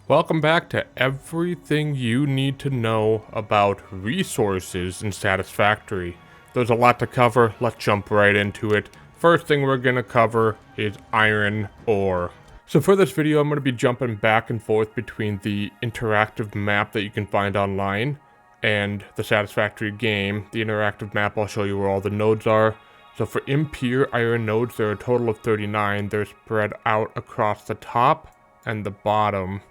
Welcome back to everything you need to know about resources in Satisfactory. There's a lot to cover, let's jump right into it. First thing we're going to cover is iron ore. So for this video, I'm going to be jumping back and forth between the interactive map that you can find online and the Satisfactory game. The interactive map, I'll show you where all the nodes are. So for Impure iron nodes, there are a total of 39. They're spread out across the top and the bottom.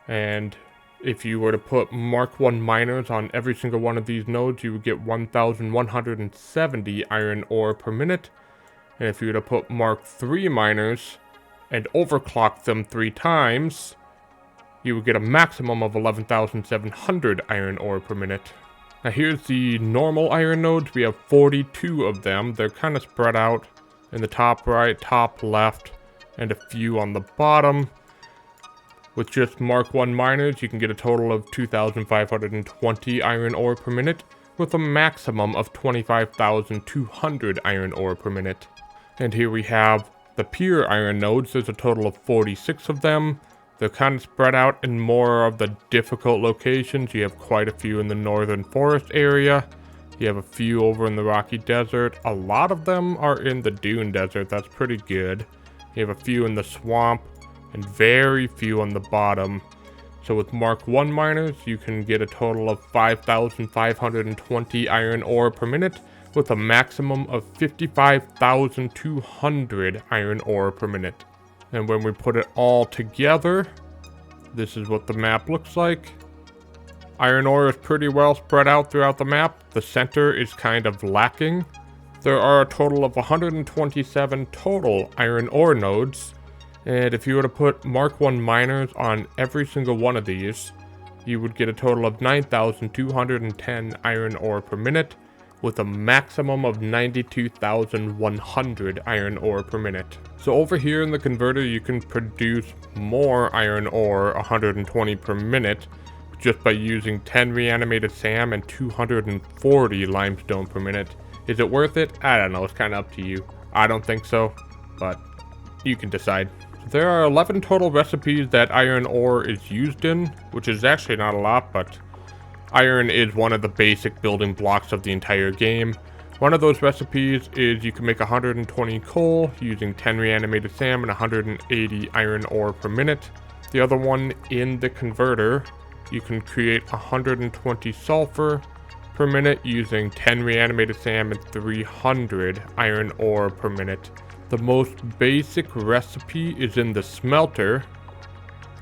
And if you were to put Mark 1 miners on every single one of these nodes, you would get 1,170 iron ore per minute. And if you were to put Mark 3 miners and overclock them 3 times, you would get a maximum of 11,700 iron ore per minute. Now here's the normal iron nodes. We have 42 of them. They're kind of spread out in the top right, top left, and a few on the bottom. With just Mark 1 miners, you can get a total of 2,520 iron ore per minute, with a maximum of 25,200 iron ore per minute. And here we have the pure iron nodes. There's a total of 46 of them. They're kind of spread out in more of the difficult locations. You have quite a few in the northern forest area. You have a few over in the rocky desert. A lot of them are in the dune desert. That's pretty good. You have a few in the swamp, and very few on the bottom. So with Mark 1 miners, you can get a total of 5,520 iron ore per minute, with a maximum of 55,200 iron ore per minute. And when we put it all together, this is what the map looks like. Iron ore is pretty well spread out throughout the map. The center is kind of lacking. There are a total of 127 total iron ore nodes. And if you were to put Mark 1 miners on every single one of these, you would get a total of 9,210 iron ore per minute, with a maximum of 92,100 iron ore per minute. So over here in the converter, you can produce more iron ore, 120 per minute, just by using 10 reanimated SAM and 240 limestone per minute. Is it worth it? I don't know, it's kind of up to you. I don't think so, but you can decide. There are 11 total recipes that iron ore is used in, which is actually not a lot, but iron is one of the basic building blocks of the entire game. One of those recipes is you can make 120 coal using 10 reanimated SAM and 180 iron ore per minute. The other one, in the converter, you can create 120 sulfur per minute using 10 reanimated SAM and 300 iron ore per minute. The most basic recipe is in the smelter.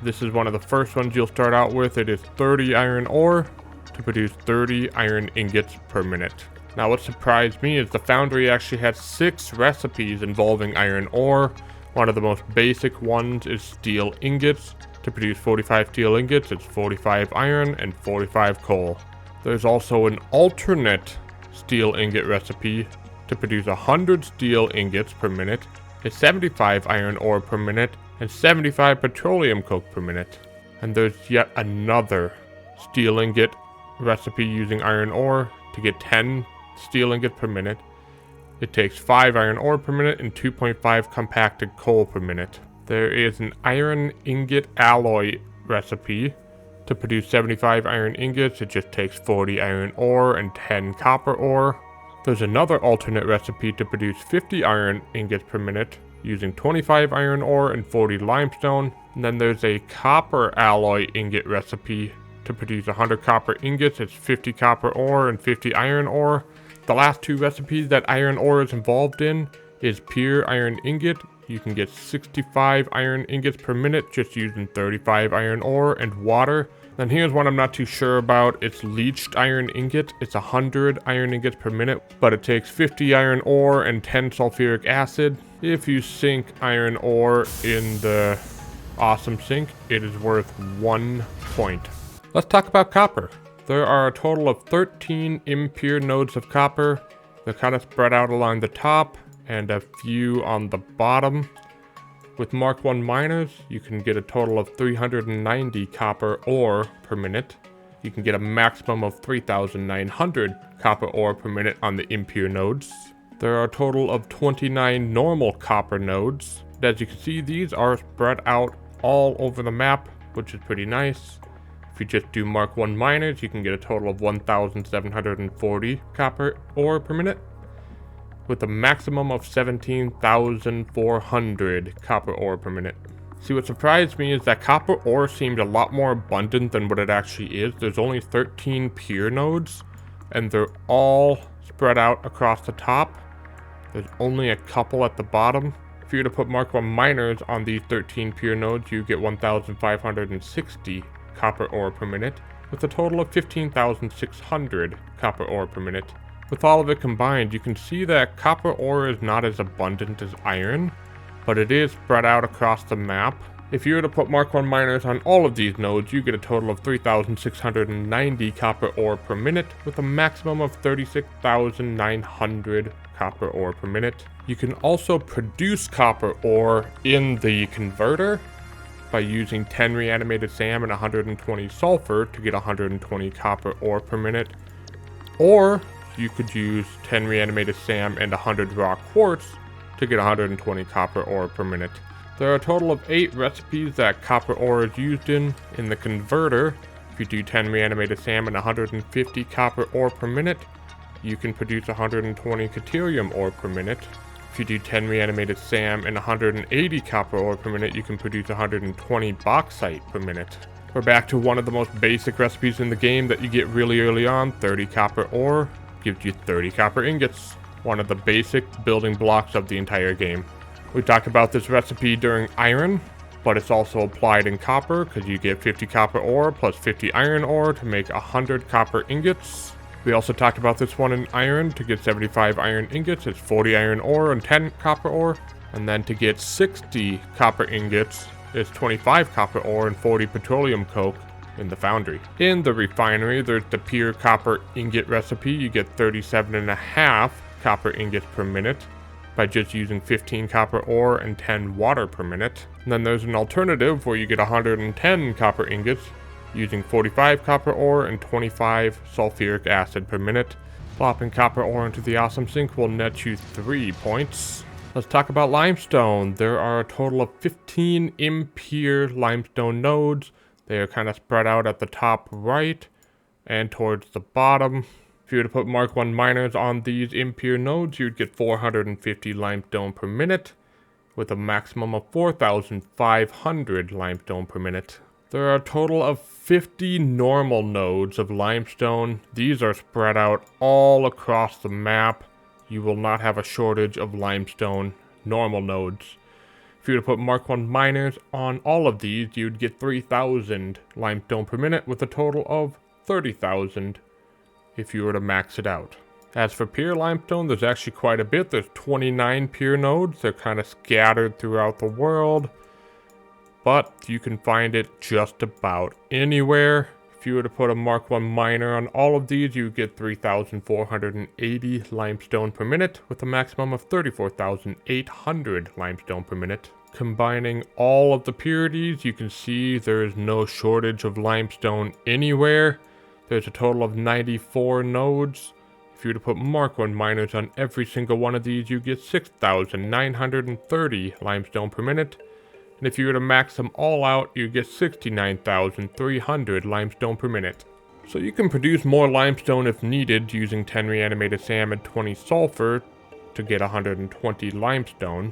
This is one of the first ones you'll start out with. It is 30 iron ore to produce 30 iron ingots per minute. Now what surprised me is the foundry actually has 6 recipes involving iron ore. One of the most basic ones is steel ingots. To produce 45 steel ingots, it's 45 iron and 45 coal. There's also an alternate steel ingot recipe. To produce 100 steel ingots per minute, is 75 iron ore per minute, and 75 petroleum coke per minute. And there's yet another steel ingot recipe using iron ore. To get 10 steel ingots per minute, it takes 5 iron ore per minute and 2.5 compacted coal per minute. There is an iron ingot alloy recipe. To produce 75 iron ingots, it just takes 40 iron ore and 10 copper ore. There's another alternate recipe to produce 50 iron ingots per minute using 25 iron ore and 40 limestone. And then there's a copper alloy ingot recipe to produce 100 copper ingots. It's 50 copper ore and 50 iron ore. The last 2 recipes that iron ore is involved in is pure iron ingot. You can get 65 iron ingots per minute just using 35 iron ore and water. Then here's one I'm not too sure about. It's leached iron ingot. It's 100 iron ingots per minute, but it takes 50 iron ore and 10 sulfuric acid. If you sink iron ore in the awesome sink, it is worth 1 point. Let's talk about copper. There are a total of 13 impure nodes of copper. They're kind of spread out along the top and a few on the bottom. With Mark 1 miners, you can get a total of 390 copper ore per minute. You can get a maximum of 3,900 copper ore per minute on the impure nodes. There are a total of 29 normal copper nodes. As you can see, these are spread out all over the map. which is pretty nice. If you just do Mark 1 miners, you can get a total of 1,740 copper ore per minute, with a maximum of 17,400 copper ore per minute. See, what surprised me is that copper ore seemed a lot more abundant than what it actually is. There's only 13 pure nodes, and they're all spread out across the top. There's only a couple at the bottom. If you were to put Mark 1 miners on these 13 pure nodes, you get 1,560 copper ore per minute, with a total of 15,600 copper ore per minute. With all of it combined, you can see that copper ore is not as abundant as iron, but it is spread out across the map. If you were to put Mark 1 miners on all of these nodes, you get a total of 3,690 copper ore per minute, with a maximum of 36,900 copper ore per minute. You can also produce copper ore in the converter by using 10 reanimated SAM and 120 sulfur to get 120 copper ore per minute. Or you could use 10 reanimated SAM and 100 raw quartz to get 120 copper ore per minute. There are a total of 8 recipes that copper ore is used in the converter. If you do 10 reanimated SAM and 150 copper ore per minute, you can produce 120 Caterium ore per minute. If you do 10 reanimated SAM and 180 copper ore per minute, you can produce 120 Bauxite per minute. We're back to one of the most basic recipes in the game that you get really early on. 30 copper ore gives you 30 copper ingots, one of the basic building blocks of the entire game. We talked about this recipe during iron, but it's also applied in copper because you get 50 copper ore plus 50 iron ore to make 100 copper ingots. We also talked about this one in iron. To get 75 iron ingots, it's 40 iron ore and 10 copper ore. And then to get 60 copper ingots, it's 25 copper ore and 40 petroleum coke in the foundry. In the refinery, there's the pure copper ingot recipe. You get 37.5 copper ingots per minute by just using 15 copper ore and 10 water per minute. And then there's an alternative where you get 110 copper ingots using 45 copper ore and 25 sulfuric acid per minute. Plopping copper ore into the awesome sink will net you 3 points. Let's talk about limestone. There are a total of 15 impure limestone nodes. They are kind of spread out at the top right and towards the bottom. If you were to put Mark 1 miners on these impure nodes, you'd get 450 limestone per minute, with a maximum of 4,500 limestone per minute. There are a total of 50 normal nodes of limestone. These are spread out all across the map. You will not have a shortage of limestone normal nodes. If you were to put Mark 1 miners on all of these, you'd get 3,000 limestone per minute, with a total of 30,000 if you were to max it out. As for pure limestone, there's actually quite a bit. There's 29 pure nodes. They're kind of scattered throughout the world, but you can find it just about anywhere. If you were to put a Mark 1 miner on all of these, you get 3,480 limestone per minute, with a maximum of 34,800 limestone per minute. Combining all of the purities, you can see there is no shortage of limestone anywhere. There's a total of 94 nodes. If you were to put Mark 1 miners on every single one of these, you get 6,930 limestone per minute. And if you were to max them all out, you get 69,300 limestone per minute. So you can produce more limestone if needed using 10 reanimated SAM and 20 sulfur to get 120 limestone.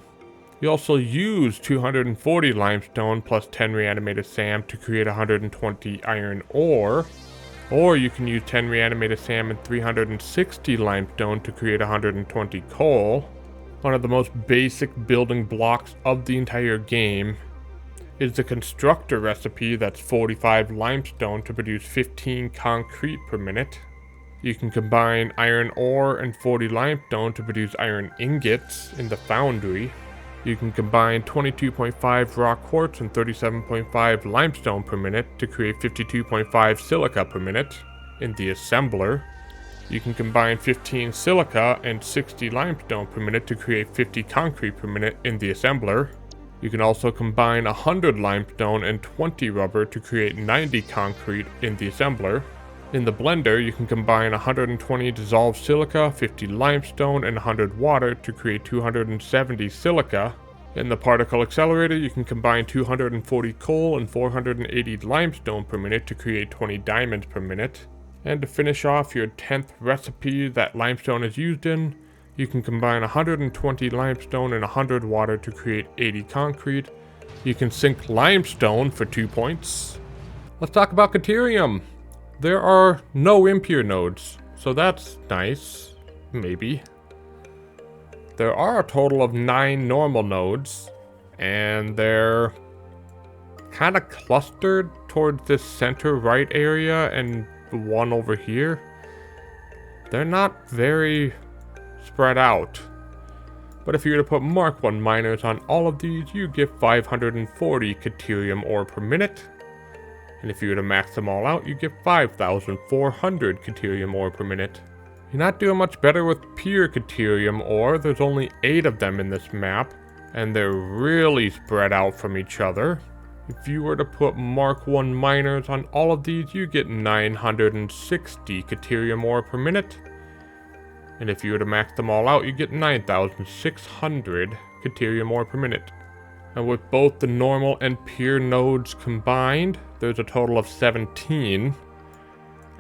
You also use 240 limestone plus 10 reanimated SAM to create 120 iron ore. Or you can use 10 reanimated SAM and 360 limestone to create 120 coal. One of the most basic building blocks of the entire game is the constructor recipe that's 45 limestone to produce 15 concrete per minute. You can combine iron ore and 40 limestone to produce iron ingots in the foundry. You can combine 22.5 raw quartz and 37.5 limestone per minute to create 52.5 silica per minute in the assembler. You can combine 15 silica and 60 limestone per minute to create 50 concrete per minute in the assembler. You can also combine 100 limestone and 20 rubber to create 90 concrete in the assembler. In the blender, you can combine 120 dissolved silica, 50 limestone, and 100 water to create 270 silica. In the particle accelerator, you can combine 240 coal and 480 limestone per minute to create 20 diamonds per minute. And to finish off your 10th recipe that limestone is used in, you can combine 120 limestone and 100 water to create 80 concrete. You can sink limestone for 2 points. Let's talk about Caterium. There are no impure nodes, so that's nice. Maybe. There are a total of 9 normal nodes, and they're kind of clustered towards this center right area and the one over here. They're not very spread out. But if you were to put Mark 1 miners on all of these, you get 540 Caterium ore per minute. And if you were to max them all out, you get 5,400 Caterium ore per minute. You're not doing much better with pure Caterium ore. There's only 8 of them in this map, and they're really spread out from each other. If you were to put Mark 1 miners on all of these, you get 960 Caterium ore per minute. And if you were to max them all out, you get 9,600 Caterium ore per minute. And with both the normal and pure nodes combined, there's a total of 17.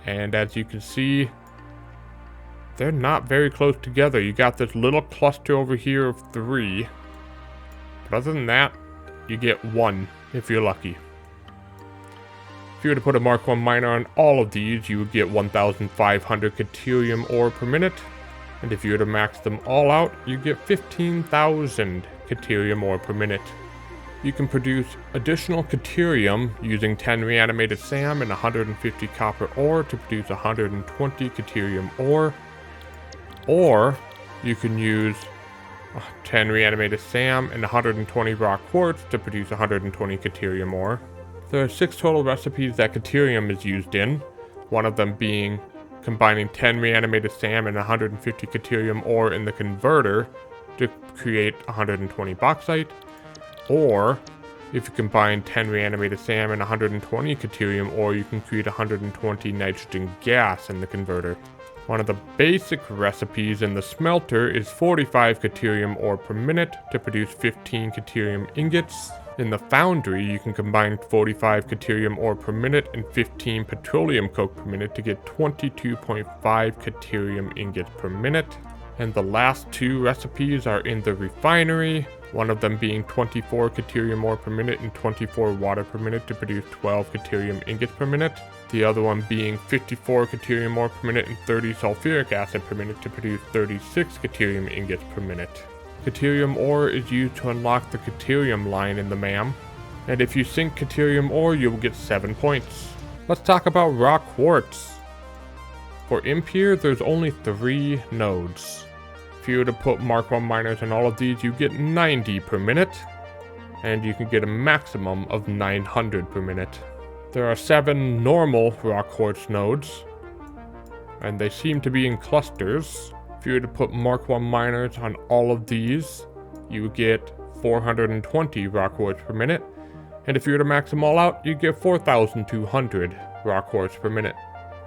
And as you can see, they're not very close together. You got this little cluster over here of 3. But other than that, you get 1 if you're lucky. If you were to put a Mark 1 miner on all of these, you would get 1,500 Caterium ore per minute. And if you were to max them all out, you get 15,000 Caterium ore per minute. You can produce additional Caterium using 10 reanimated SAM and 150 copper ore to produce 120 Caterium ore. Or you can use 10 reanimated SAM and 120 rock quartz to produce 120 Caterium ore. There are 6 total recipes that Caterium is used in, one of them being combining 10 reanimated SAM and 150 Caterium ore in the converter to create 120 bauxite. Or, if you combine 10 reanimated SAM and 120 Caterium ore, you can create 120 nitrogen gas in the converter. One of the basic recipes in the smelter is 45 Caterium ore per minute to produce 15 Caterium ingots. In the foundry, you can combine 45 Caterium ore per minute and 15 petroleum coke per minute to get 22.5 Caterium ingots per minute. And the last 2 recipes are in the refinery, one of them being 24 Caterium ore per minute and 24 water per minute to produce 12 Caterium ingots per minute. The other one being 54 Caterium ore per minute and 30 sulfuric acid per minute to produce 36 Caterium ingots per minute. Caterium ore is used to unlock the Caterium line in the MAM, and if you sink Caterium ore, you will get 7 points. Let's talk about rock quartz. For Impure, there's only 3 nodes. If you were to put Mark 1 miners on all of these, you get 90 per minute, and you can get a maximum of 900 per minute. There are 7 normal rock quartz nodes, and they seem to be in clusters. If you were to put Mark 1 miners on all of these, you would get 420 rock quartz per minute, and if you were to max them all out, you get 4,200 rock quartz per minute.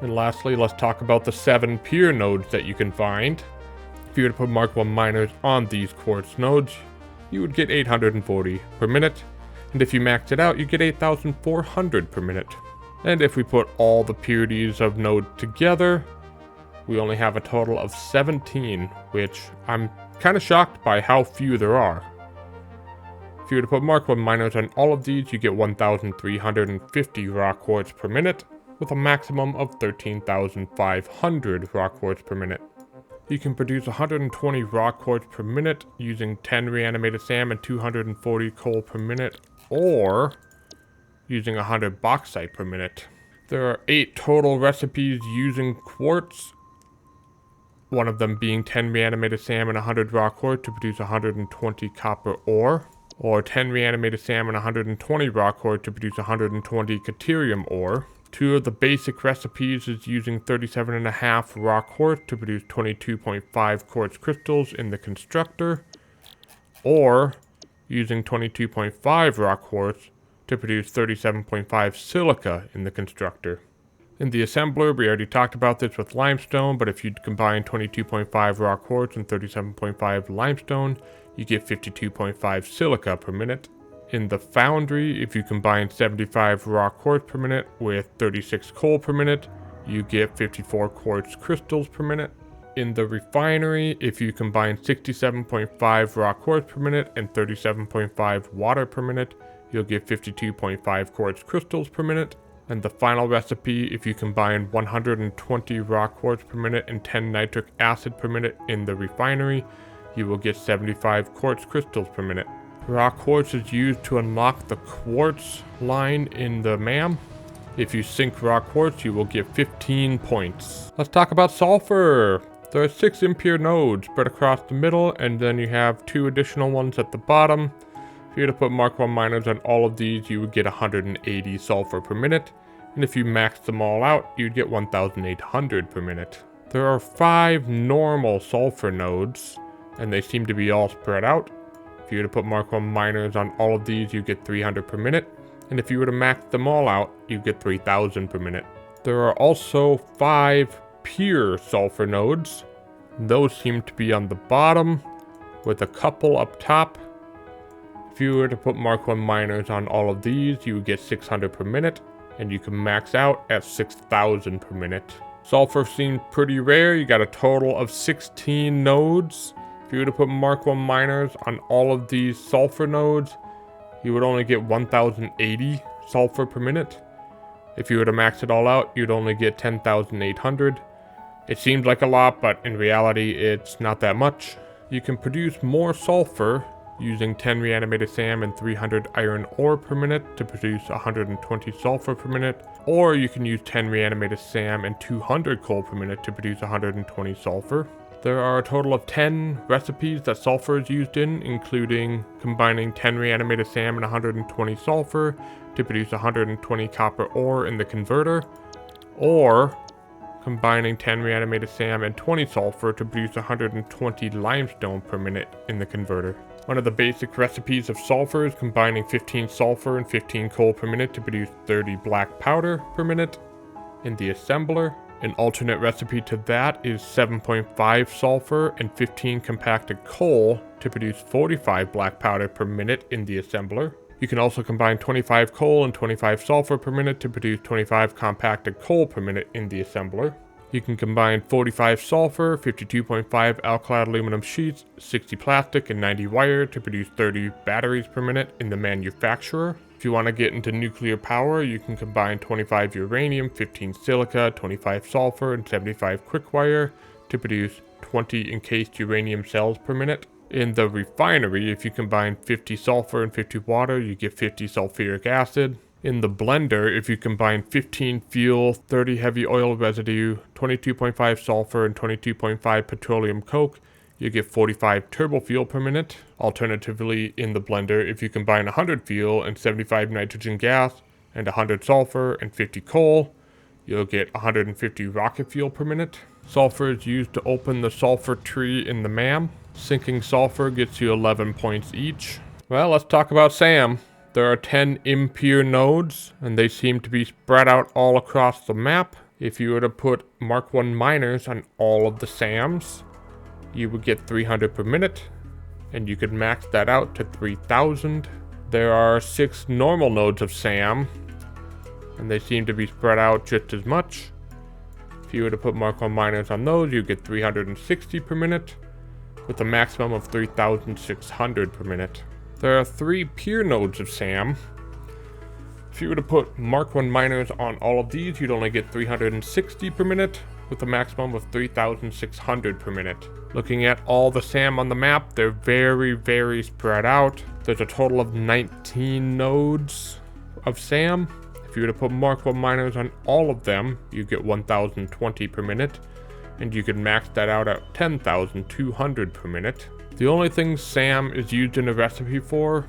And lastly, let's talk about the 7 pure nodes that you can find. If you were to put Mark 1 miners on these quartz nodes, you would get 840 per minute. And if you maxed it out, you get 8,400 per minute. And if we put all the purities of node together, we only have a total of 17, which I'm kind of shocked by how few there are. If you were to put Mark 1 miners on all of these, you get 1,350 rock quartz per minute, with a maximum of 13,500 rock quartz per minute. You can produce 120 rock quartz per minute using 10 reanimated SAM and 240 coal per minute, or using 100 bauxite per minute. There are 8 total recipes using quartz, one of them being 10 reanimated SAM and 100 rock quartz to produce 120 copper ore, or 10 reanimated SAM and 120 rock quartz to produce 120 Caterium ore. 2 of the basic recipes is using 37.5 rock quartz to produce 22.5 quartz crystals in the constructor, or using 22.5 rock quartz to produce 37.5 silica in the constructor. In the assembler, we already talked about this with limestone, but if you combine 22.5 rock quartz and 37.5 limestone, you get 52.5 silica per minute. In the foundry, if you combine 75 raw quartz per minute with 36 coal per minute, you get 54 quartz crystals per minute. In the refinery, if you combine 67.5 raw quartz per minute and 37.5 water per minute, you'll get 52.5 quartz crystals per minute. And the final recipe, if you combine 120 raw quartz per minute and 10 nitric acid per minute in the refinery, you will get 75 quartz crystals per minute. Raw quartz is used to unlock the quartz line in the MAM. If you sink raw quartz, you will get 15 points. Let's talk about sulfur. There are 6 impure nodes spread across the middle, and then you have 2 additional ones at the bottom. If you were to put Mark 1 miners on all of these, you would get 180 sulfur per minute. And if you max them all out, you'd get 1,800 per minute. There are 5 normal sulfur nodes, and they seem to be all spread out. If you were to put Mark 1 miners on all of these, you get 300 per minute. And if you were to max them all out, you get 3,000 per minute. There are also 5 pure sulfur nodes. Those seem to be on the bottom with a couple up top. If you were to put Mark 1 miners on all of these, you would get 600 per minute, and you can max out at 6,000 per minute. Sulfur seems pretty rare. You got a total of 16 nodes. If you were to put Mark 1 miners on all of these sulfur nodes, you would only get 1,080 sulfur per minute. If you were to max it all out, you'd only get 10,800. It seems like a lot, but in reality, it's not that much. You can produce more sulfur using 10 reanimated SAM and 300 iron ore per minute to produce 120 sulfur per minute, or you can use 10 reanimated SAM and 200 coal per minute to produce 120 sulfur. There are a total of 10 recipes that sulfur is used in, including combining 10 reanimated SAM and 120 sulfur to produce 120 copper ore in the converter, or combining 10 reanimated SAM and 20 sulfur to produce 120 limestone per minute in the converter. One of the basic recipes of sulfur is combining 15 sulfur and 15 coal per minute to produce 30 black powder per minute in the assembler. An alternate recipe to that is 7.5 sulfur and 15 compacted coal to produce 45 black powder per minute in the assembler. You can also combine 25 coal and 25 sulfur per minute to produce 25 compacted coal per minute in the assembler. You can combine 45 sulfur, 52.5 alkali aluminum sheets, 60 plastic, and 90 wire to produce 30 batteries per minute in the manufacturer. If you want to get into nuclear power, you can combine 25 uranium, 15 silica, 25 sulfur, and 75 quick wire to produce 20 encased uranium cells per minute. In the refinery, if you combine 50 sulfur and 50 water, you get 50 sulfuric acid. In the blender, if you combine 15 fuel, 30 heavy oil residue, 22.5 sulfur, and 22.5 petroleum coke, you get 45 turbo fuel per minute. Alternatively, in the blender, if you combine 100 fuel and 75 nitrogen gas and 100 sulfur and 50 coal, you'll get 150 rocket fuel per minute. Sulfur is used to open the sulfur tree in the MAM. Sinking sulfur gets you 11 points each. Well, let's talk about SAM. There are 10 impure nodes, and they seem to be spread out all across the map. If you were to put Mark 1 miners on all of the SAMs, you would get 300 per minute, and you could max that out to 3,000. There are 6 normal nodes of SAM, and they seem to be spread out just as much. If you were to put Mark 1 miners on those, you get 360 per minute, with a maximum of 3,600 per minute. There are 3 pure nodes of SAM. If you were to put Mark 1 miners on all of these, you'd only get 360 per minute, with a maximum of 3,600 per minute. Looking at all the SAM on the map, they're very spread out. There's a total of 19 nodes of SAM. If you were to put Mark 1 miners on all of them, you get 1,020 per minute, and you can max that out at 10,200 per minute. The only thing SAM is used in a recipe for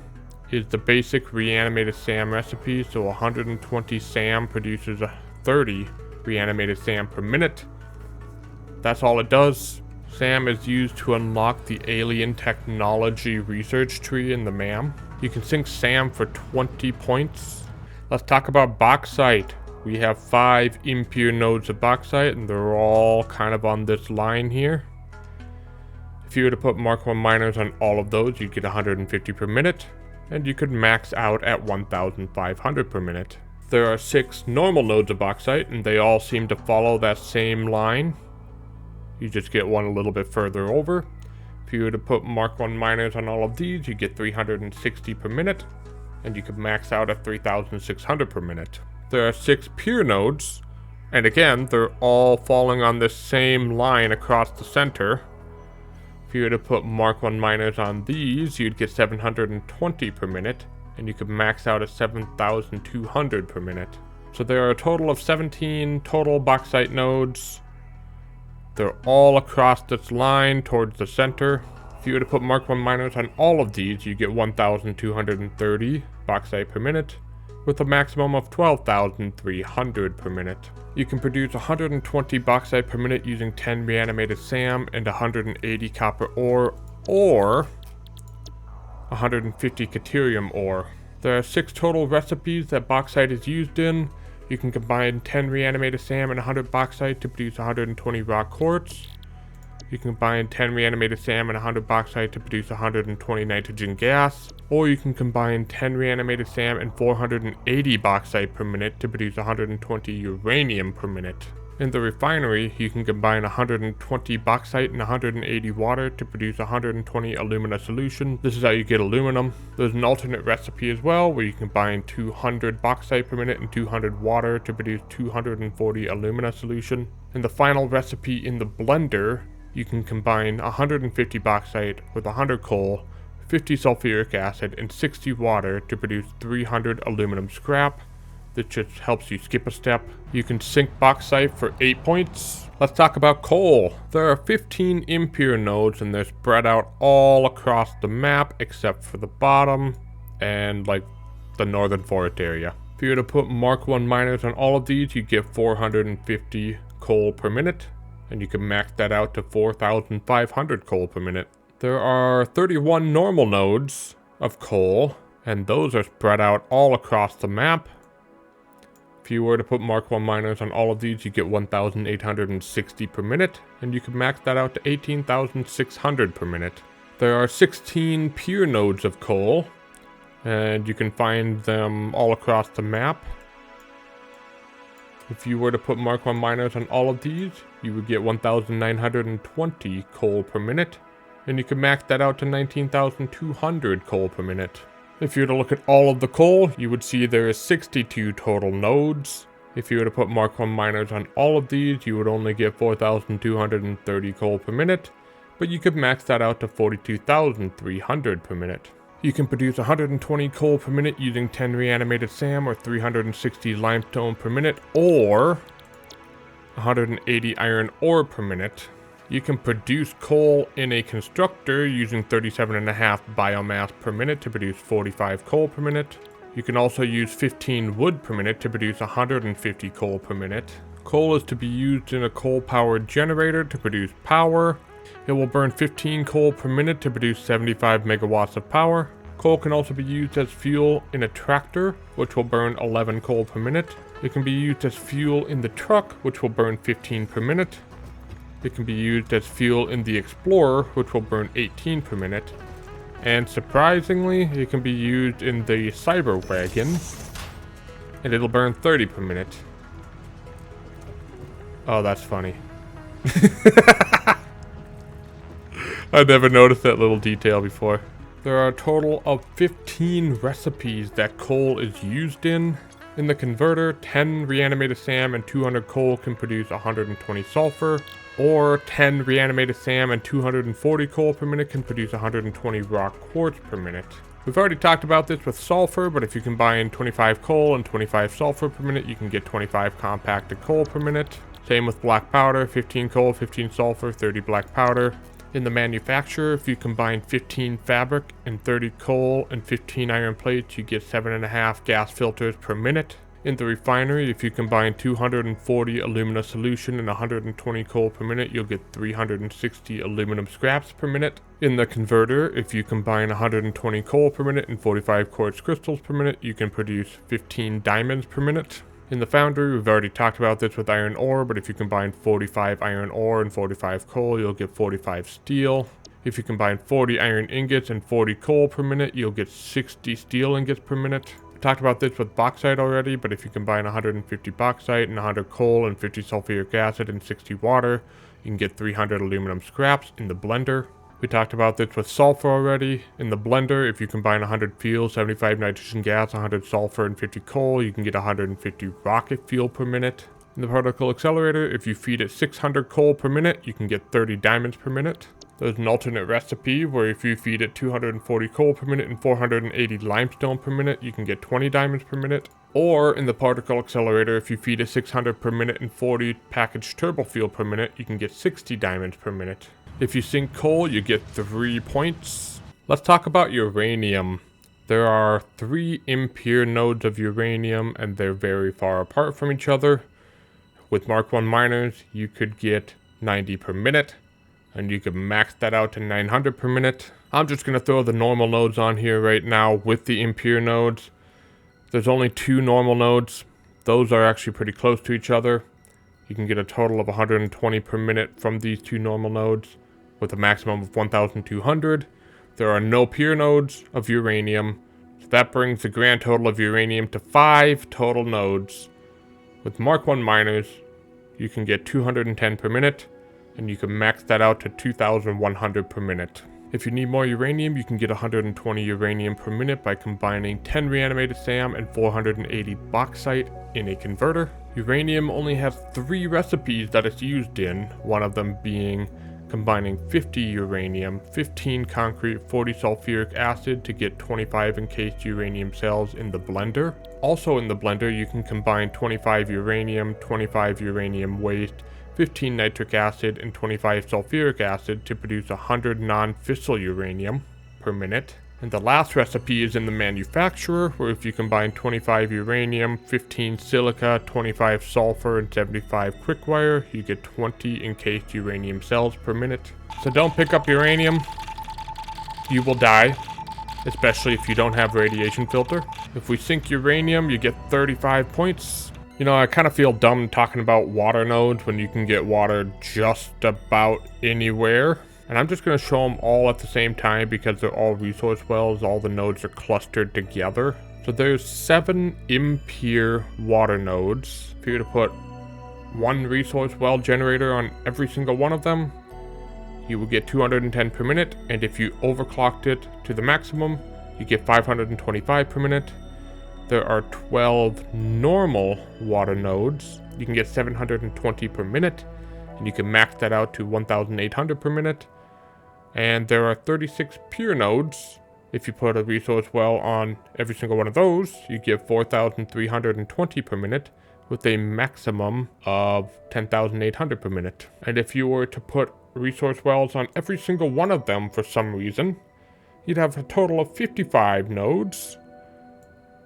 is the basic reanimated SAM recipe, so 120 SAM produces 30 reanimated SAM per minute. That's all it does. SAM is used to unlock the alien technology research tree in the MAM. You can sink SAM for 20 points. Let's talk about bauxite. We have 5 impure nodes of bauxite, and they're all kind of on this line here. If you were to put Mark 1 miners on all of those, you'd get 150 per minute, and you could max out at 1,500 per minute. There are 6 normal nodes of bauxite, and they all seem to follow that same line. You just get one a little bit further over. If you were to put Mark 1 miners on all of these, you get 360 per minute, and you could max out at 3,600 per minute. There are 6 pure nodes, and again, they're all falling on this same line across the center. If you were to put Mark 1 miners on these, you'd get 720 per minute, and you could max out at 7,200 per minute. So there are a total of 17 total bauxite nodes. They're all across this line towards the center. If you were to put Mark 1 miners on all of these, you get 1,230 bauxite per minute, with a maximum of 12,300 per minute. You can produce 120 bauxite per minute using 10 reanimated SAM and 180 copper ore, or 150 Caterium ore. There are 6 total recipes that bauxite is used in. You can combine 10 reanimated SAM and 100 bauxite to produce 120 raw quartz. You can combine 10 reanimated SAM and 100 bauxite to produce 120 nitrogen gas. Or you can combine 10 reanimated SAM and 480 bauxite per minute to produce 120 uranium per minute. In the refinery, you can combine 120 bauxite and 180 water to produce 120 alumina solution. This is how you get aluminum. There's an alternate recipe as well, where you combine 200 bauxite per minute and 200 water to produce 240 alumina solution. In the final recipe in the blender, you can combine 150 bauxite with 100 coal, 50 sulfuric acid, and 60 water to produce 300 aluminum scrap. That just helps you skip a step. You can sink bauxite for 8 points. Let's talk about coal. There are 15 impure nodes, and they're spread out all across the map except for the bottom and like the northern forest area. If you were to put Mark 1 miners on all of these, you get 450 coal per minute, and you can max that out to 4,500 coal per minute. There are 31 normal nodes of coal, and those are spread out all across the map. If you were to put Mark 1 miners on all of these, you get 1,860 per minute, and you can max that out to 18,600 per minute. There are 16 pure nodes of coal, and you can find them all across the map. If you were to put Mark 1 miners on all of these, you would get 1,920 coal per minute, and you can max that out to 19,200 coal per minute. If you were to look at all of the coal, you would see there is 62 total nodes. If you were to put Mark 1 miners on all of these, you would only get 4,230 coal per minute, but you could max that out to 42,300 per minute. You can produce 120 coal per minute using 10 reanimated SAM or 360 limestone per minute, or 180 iron ore per minute. You can produce coal in a constructor using 37.5 biomass per minute to produce 45 coal per minute. You can also use 15 wood per minute to produce 150 coal per minute. Coal is to be used in a coal-powered generator to produce power. It will burn 15 coal per minute to produce 75 megawatts of power. Coal can also be used as fuel in a tractor, which will burn 11 coal per minute. It can be used as fuel in the truck, which will burn 15 per minute. It can be used as fuel in the Explorer, which will burn 18 per minute. And surprisingly, it can be used in the Cyber Wagon, and it'll burn 30 per minute. Oh, that's funny. I never noticed that little detail before. There are a total of 15 recipes that coal is used in. In the converter, 10 reanimated SAM and 200 coal can produce 120 sulfur, or 10 reanimated SAM and 240 coal per minute can produce 120 raw quartz per minute. We've already talked about this with sulfur, but if you combine 25 coal and 25 sulfur per minute, you can get 25 compacted coal per minute. Same with black powder, 15 coal, 15 sulfur, 30 black powder. In the manufacturer, if you combine 15 fabric and 30 coal and 15 iron plates, you get 7.5 gas filters per minute. In the refinery, if you combine 240 alumina solution and 120 coal per minute, you'll get 360 aluminum scraps per minute. In the converter, if you combine 120 coal per minute and 45 quartz crystals per minute, you can produce 15 diamonds per minute. In the foundry, we've already talked about this with iron ore, but if you combine 45 iron ore and 45 coal, you'll get 45 steel. If you combine 40 iron ingots and 40 coal per minute, you'll get 60 steel ingots per minute. We talked about this with bauxite already, but if you combine 150 bauxite and 100 coal and 50 sulfuric acid and 60 water, you can get 300 aluminum scraps in the blender. We talked about this with sulfur already. In the blender, if you combine 100 fuel, 75 nitrogen gas, 100 sulfur, and 50 coal, you can get 150 rocket fuel per minute. In the particle accelerator, if you feed it 600 coal per minute, you can get 30 diamonds per minute. There's an alternate recipe where if you feed it 240 coal per minute and 480 limestone per minute, you can get 20 diamonds per minute. Or in the particle accelerator, if you feed it 600 per minute and 40 packaged turbo fuel per minute, you can get 60 diamonds per minute. If you sink coal, you get 3 points. Let's talk about uranium. There are 3 impure nodes of uranium, and they're very far apart from each other. With Mark 1 miners, you could get 90 per minute, and you could max that out to 900 per minute. I'm just going to throw the normal nodes on here right now with the impure nodes. There's only 2 normal nodes. Those are actually pretty close to each other. You can get a total of 120 per minute from these 2 normal nodes, with a maximum of 1,200. There are no pure nodes of uranium, so that brings the grand total of uranium to 5 total nodes. With Mark 1 miners, you can get 210 per minute, and you can max that out to 2,100 per minute. If you need more uranium, you can get 120 uranium per minute by combining 10 reanimated SAM and 480 bauxite in a converter. Uranium only has 3 recipes that it's used in, one of them being combining 50 uranium, 15 concrete, 40 sulfuric acid to get 25 encased uranium cells in the blender. Also in the blender, you can combine 25 uranium, 25 uranium waste, 15 nitric acid, and 25 sulfuric acid to produce 100 non-fissile uranium per minute. And the last recipe is in the manufacturer, where if you combine 25 uranium, 15 silica, 25 sulfur, and 75 quickwire, you get 20 encased uranium cells per minute. So don't pick up uranium. You will die, especially if you don't have radiation filter. If we sink uranium, you get 35 points. You know, I kind of feel dumb talking about water nodes when you can get water just about anywhere. And I'm just going to show them all at the same time because they're all resource wells. All the nodes are clustered together. So there's 7 impure water nodes. If you were to put 1 resource well generator on every single one of them, you will get 210 per minute. And if you overclocked it to the maximum, you get 525 per minute. There are 12 normal water nodes. You can get 720 per minute. And you can max that out to 1,800 per minute. And there are 36 pure nodes. If you put a resource well on every single one of those, you get 4,320 per minute with a maximum of 10,800 per minute. And if you were to put resource wells on every single one of them for some reason, you'd have a total of 55 nodes.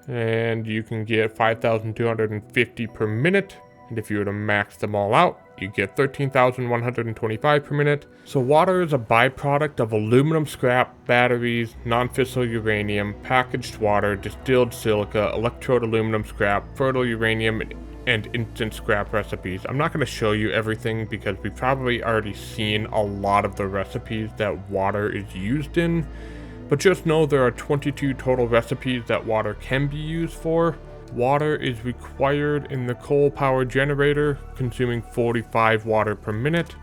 And you can get 5,250 per minute. And if you were to max them all out, you get 13,125 per minute. So water is a byproduct of aluminum scrap, batteries, non-fissile uranium, packaged water, distilled silica, electrode aluminum scrap, fertile uranium, and instant scrap recipes. I'm not going to show you everything because we've probably already seen a lot of the recipes that water is used in. But just know there are 22 total recipes that water can be used for. Water is required in the coal power generator, consuming 45 water per minute.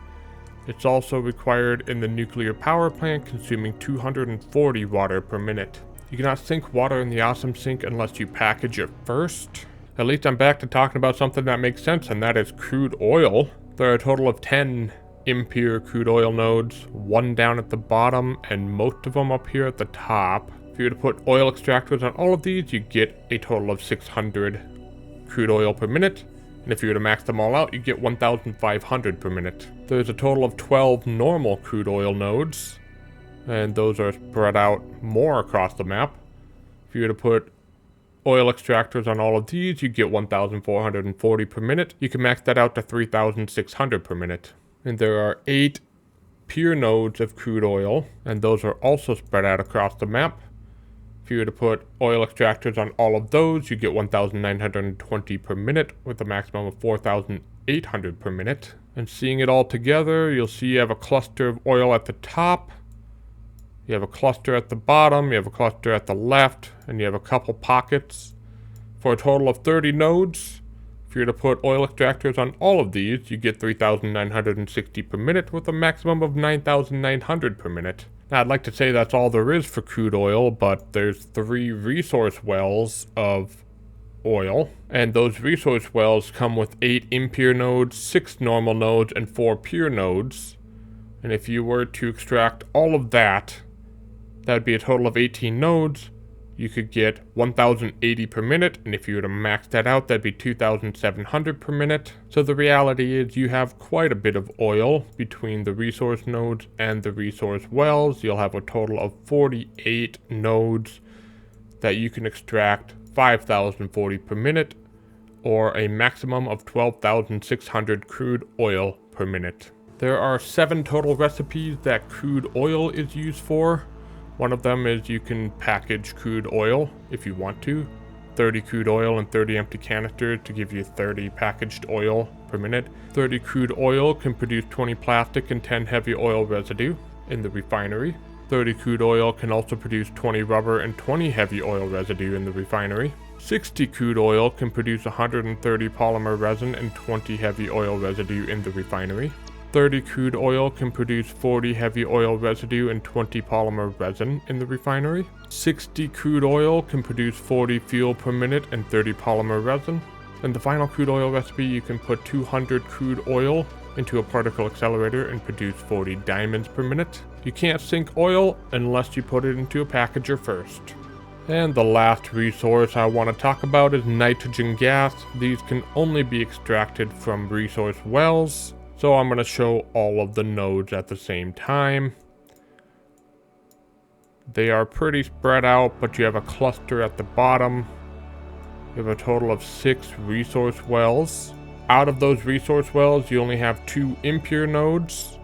It's also required in the nuclear power plant, consuming 240 water per minute. You cannot sink water in the awesome sink unless you package it first. At least I'm back to talking about something that makes sense, and that is crude oil. There are a total of 10 impure crude oil nodes, 1 down at the bottom, and most of them up here at the top. If you were to put oil extractors on all of these, you get a total of 600 crude oil per minute. And if you were to max them all out, you get 1,500 per minute. There's a total of 12 normal crude oil nodes, and those are spread out more across the map. If you were to put oil extractors on all of these, you get 1,440 per minute. You can max that out to 3,600 per minute. And there are 8 pure nodes of crude oil, and those are also spread out across the map. If you were to put oil extractors on all of those, you get 1,920 per minute with a maximum of 4,800 per minute. And seeing it all together, you'll see you have a cluster of oil at the top, You have a cluster at the bottom, you have a cluster at the left, and you have a couple pockets for a total of 30 nodes. If you were to put oil extractors on all of these, you get 3,960 per minute with a maximum of 9,900 per minute. Now, I'd like to say that's all there is for crude oil, but there's 3 resource wells of oil, and those resource wells come with 8 impure nodes, 6 normal nodes, and 4 pure nodes. And if you were to extract all of that, that would be a total of 18 nodes. You could get 1,080 per minute, and if you were to max that out, that'd be 2,700 per minute. So the reality is you have quite a bit of oil between the resource nodes and the resource wells. You'll have a total of 48 nodes that you can extract 5,040 per minute, or a maximum of 12,600 crude oil per minute. There are 7 total recipes that crude oil is used for. One of them is you can package crude oil if you want to. 30 crude oil and 30 empty canisters to give you 30 packaged oil per minute. 30 crude oil can produce 20 plastic and 10 heavy oil residue in the refinery. 30 crude oil can also produce 20 rubber and 20 heavy oil residue in the refinery. 60 crude oil can produce 130 polymer resin and 20 heavy oil residue in the refinery. 30 crude oil can produce 40 heavy oil residue and 20 polymer resin in the refinery. 60 crude oil can produce 40 fuel per minute and 30 polymer resin. In the final crude oil recipe, you can put 200 crude oil into a particle accelerator and produce 40 diamonds per minute. You can't sink oil unless you put it into a packager first. And the last resource I want to talk about is nitrogen gas. These can only be extracted from resource wells. So I'm going to show all of the nodes at the same time. They are pretty spread out, but you have a cluster at the bottom. You have a total of 6 resource wells. Out of those resource wells, you only have 2 impure nodes.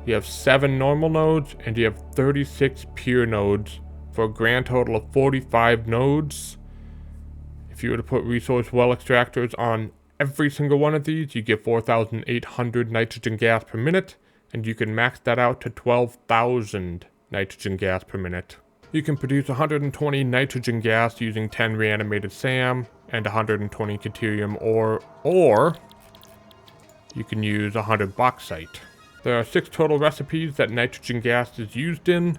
You have 7 normal nodes, and you have 36 pure nodes for a grand total of 45 nodes. If you were to put resource well extractors on every single one of these, you get 4,800 nitrogen gas per minute, and you can max that out to 12,000 nitrogen gas per minute. You can produce 120 nitrogen gas using 10 reanimated SAM and 120 Caterium ore, or you can use 100 Bauxite. There are 6 total recipes that nitrogen gas is used in,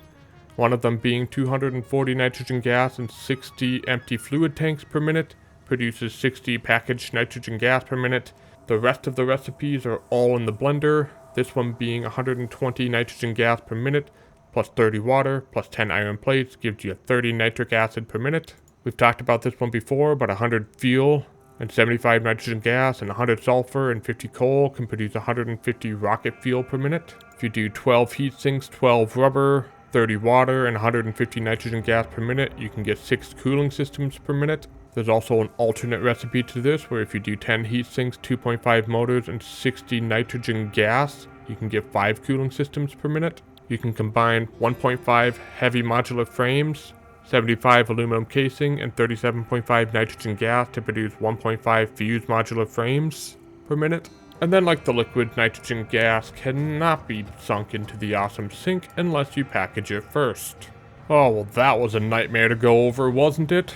one of them being 240 nitrogen gas and 60 empty fluid tanks per minute, produces 60 packaged nitrogen gas per minute. The rest of the recipes are all in the blender, this one being 120 nitrogen gas per minute, plus 30 water, plus 10 iron plates, gives you 30 nitric acid per minute. We've talked about this one before, but 100 fuel and 75 nitrogen gas and 100 sulfur and 50 coal can produce 150 rocket fuel per minute. If you do 12 heat sinks, 12 rubber, 30 water, and 150 nitrogen gas per minute, you can get 6 cooling systems per minute. There's also an alternate recipe to this, where if you do 10 heat sinks, 2.5 motors, and 60 nitrogen gas, you can get 5 cooling systems per minute. You can combine 1.5 heavy modular frames, 75 aluminum casing, and 37.5 nitrogen gas to produce 1.5 fused modular frames per minute. And then, like the liquid, nitrogen gas cannot be sunk into the awesome sink unless you package it first. Oh, well, that was a nightmare to go over, wasn't it?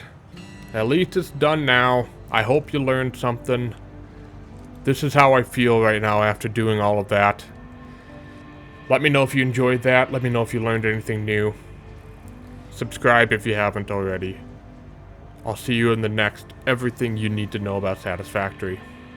At least it's done now. I hope you learned something. This is how I feel right now after doing all of that. Let me know if you enjoyed that. Let me know if you learned anything new. Subscribe if you haven't already. I'll see you in the next Everything You Need to Know About Satisfactory.